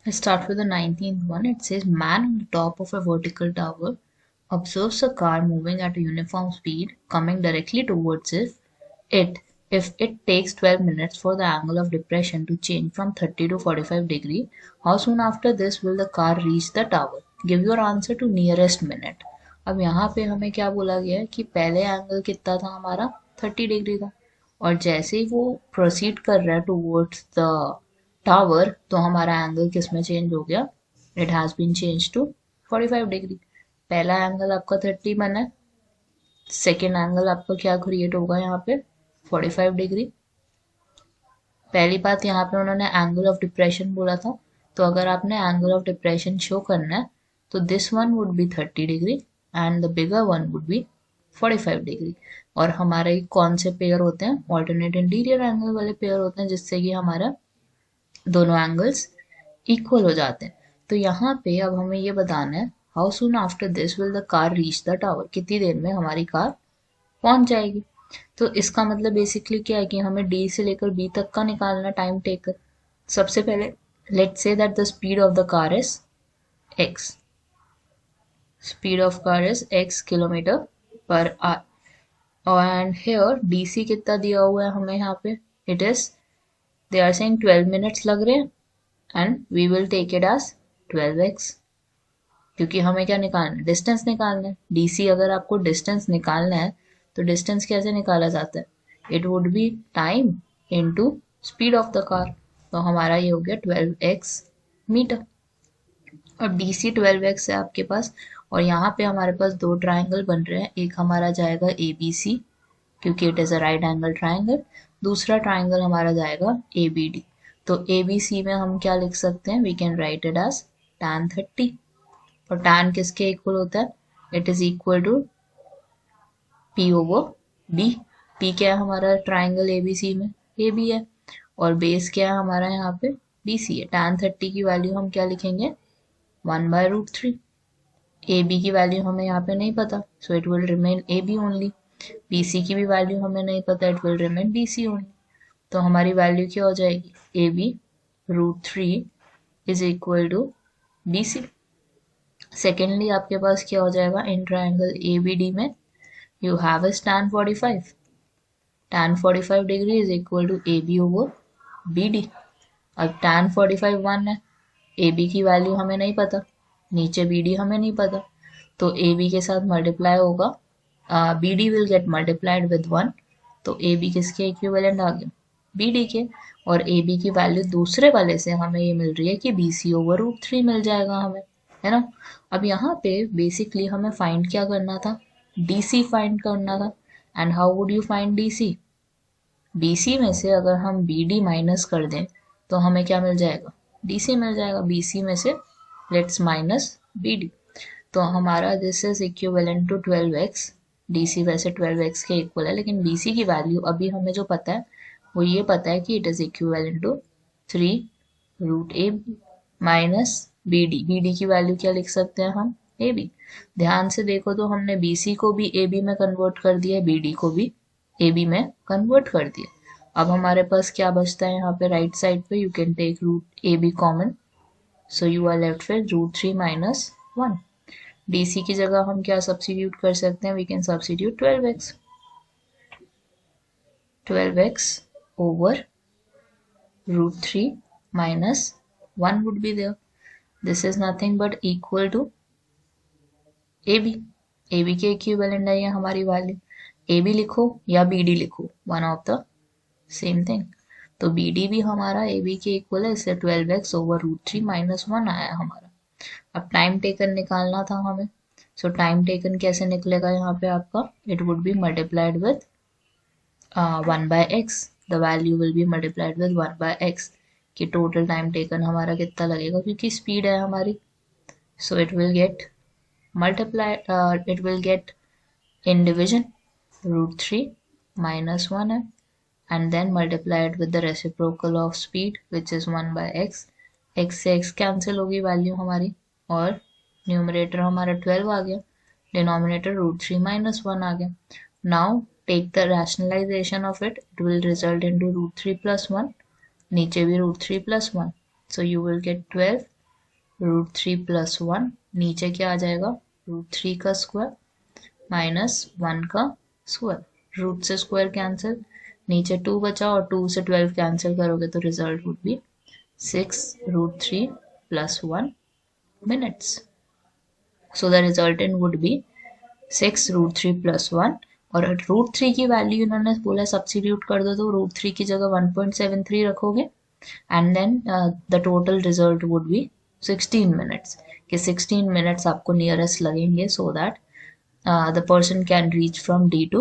Let's start with the 19th one. It says, man on the top of a vertical tower observes a car moving at a uniform speed coming directly towards it. If it takes 12 minutes for the angle of depression to change from 30 to 45 degree, how soon after this will the car reach the tower? Give your answer to nearest minute. अब यहाँ पे हमें क्या बोला गया है कि पहले एंगल कितना था हमारा 30 डिग्री था, और जैसे ही वो प्रोसीड कर रहा है टूवर्ड्स द टावर तो हमारा एंगल किस में चेंज हो गया, it has been change to 45 degree. पहला एंगल आपका 30 बना है, सेकेंड एंगल आपका क्या क्रिएट होगा यहाँ पे 45 डिग्री। पहली बात यहाँ पे उन्होंने एंगल ऑफ डिप्रेशन बोला था, तो अगर आपने एंगल ऑफ डिप्रेशन शो करना है तो this one would be 30 degree and the bigger one would be 45 degree. और हमारे कौन से पेयर होते हैं, ऑल्टरनेट इंटीरियर एंगल वाले पेयर होते हैं, जिससे कि हमारा दोनों एंगल्स इक्वल हो जाते हैं। तो यहाँ पे अब हमें ये बताना है how soon after this will the car reach the tower, कितनी देर में हमारी कार पहुंच जाएगी। तो इसका मतलब बेसिकली क्या है कि हमें डी से लेकर बी तक का निकालना टाइम टेकर। सबसे पहले let's say that the speed of the car is x, speed of car is x kilometre per hour, and here DC कितना दिया हुआ है हमें यहाँ पे, it is they are saying 12 minutes लग रहे हैं and we will take it as 12x, क्योंकि हमें क्या निकालना है, डिस्टेंस निकालना है। डीसी अगर आपको डिस्टेंस निकालना है तो डिस्टेंस कैसे निकाला जाता है, it would be time into speed of the car. तो हमारा ये हो गया 12x मीटर। अब डीसी 12x है आपके पास, और यहाँ पे हमारे पास दो ट्राइंगल बन रहे हैं, एक हमारा जाएगा ABC क्योंकि it is a right angle triangle, दूसरा ट्राइंगल हमारा जाएगा ABD। तो ABC में हम क्या लिख सकते हैं, we can write it as tan 30, और tan किसके इक्वल होता है, it is equal to P over B। P क्या है हमारा ट्राइंगल ABC में, AB है, और बेस क्या है हमारा यहाँ पे BC है। tan 30 की वैल्यू हम क्या लिखेंगे 1/√3। AB की वैल्यू हमें यहाँ पे नहीं पता, so it will remain AB only. BC की भी वैल्यू हमें नहीं पता, it will remain BC only. तो हमारी वैल्यू क्या हो जाएगी, AB√3 is equal to BC। Secondly आपके पास क्या हो जाएगा, इन ट्राइंगल ABD में you have is tan 45, tan 45 degree is equal to AB over BD। अब tan 45 1 है, AB की वैल्यू हमें नहीं पता, नीचे BD हमें नहीं पता, तो AB के साथ मल्टीप्लाई होगा, BD will get multiplied with 1, तो AB किसके इक्विवेलेंट आ गया, BD के, और AB की वैल्यू दूसरे वाले से हमें ये मिल रही है कि BC ओवर √3 मिल जाएगा हमें, है ना। अब यहाँ पे बेसिकली हमें फाइंड क्या करना था, DC फाइंड करना था। And how would you find DC, BC में से अगर हम BD माइनस कर दें तो हमें क्या मिल जाएगा, DC मिल जाएगा। BC में से लेट्स माइनस BD, तो हमारा this is equivalent to 12x। DC वैसे 12x के इक्वल है, लेकिन BC की वैल्यू अभी हमें जो पता है वो ये पता है कि it is equivalent to 3√AB minus BD। BD की वैल्यू क्या लिख सकते हैं हम, AB। ध्यान से देखो तो हमने BC को भी AB में कन्वर्ट कर दिया, BD को भी AB में कन्वर्ट कर दिया। अब हमारे पास क्या बचता है यहाँ पे राइट साइड पे, you can take √AB common, so you are left with √3 minus 1। DC की जगह हम क्या सब्स्टिट्यूट कर सकते हैं, we can substitute 12x over √3 minus 1 would be there. This is nothing but equal to AB। AB के equivalent है ये हमारी वैल्यू, AB लिखो या BD लिखो, one of the same thing. तो BD भी हमारा AB के इक्वल है, इससे 12x over √3 minus 1 आया हमारा। अब टाइम टेकन निकालना था हमें, सो टाइम टेकन कैसे निकलेगा यहाँ पे आपका, it would be multiplied with 1/x, the value will be multiplied with 1/x, कि टोटल टाइम टेकन हमारा कितना लगेगा, क्योंकि स्पीड है हमारी, सो it will get multiplied, it will get in division √3 minus 1 है, and then multiplied with the reciprocal of speed which is 1/x। x से x cancel होगी वैल्यू हमारी, और न्यूमरेटर हमारा 12 आ गया, डिनोमिनेटर √3 minus 1 आ गया। Now take the rationalisation of it, it will result into √3 plus 1, नीचे भी √3 plus 1, so you will get 12 √3 + 1, नीचे क्या आ जाएगा, √3 का स्क्वायर -1 का स्क्वायर, रूट से स्क्वायर कैंसिल, नीचे 2 बचा और 2 से 12 कैंसिल करोगे तो result would B 6√3 + 1 minutes. So the resultant would be 6√3 + 1, और √3 की वैल्यू इन्होंने बोला सब्सिट्यूट कर दो, तो √3 की जगह 1.73 रखोगे and then the total result would be 16 minutes, कि 16 मिनट्स आपको नियरेस्ट लगेंगे so that the person can reach from D to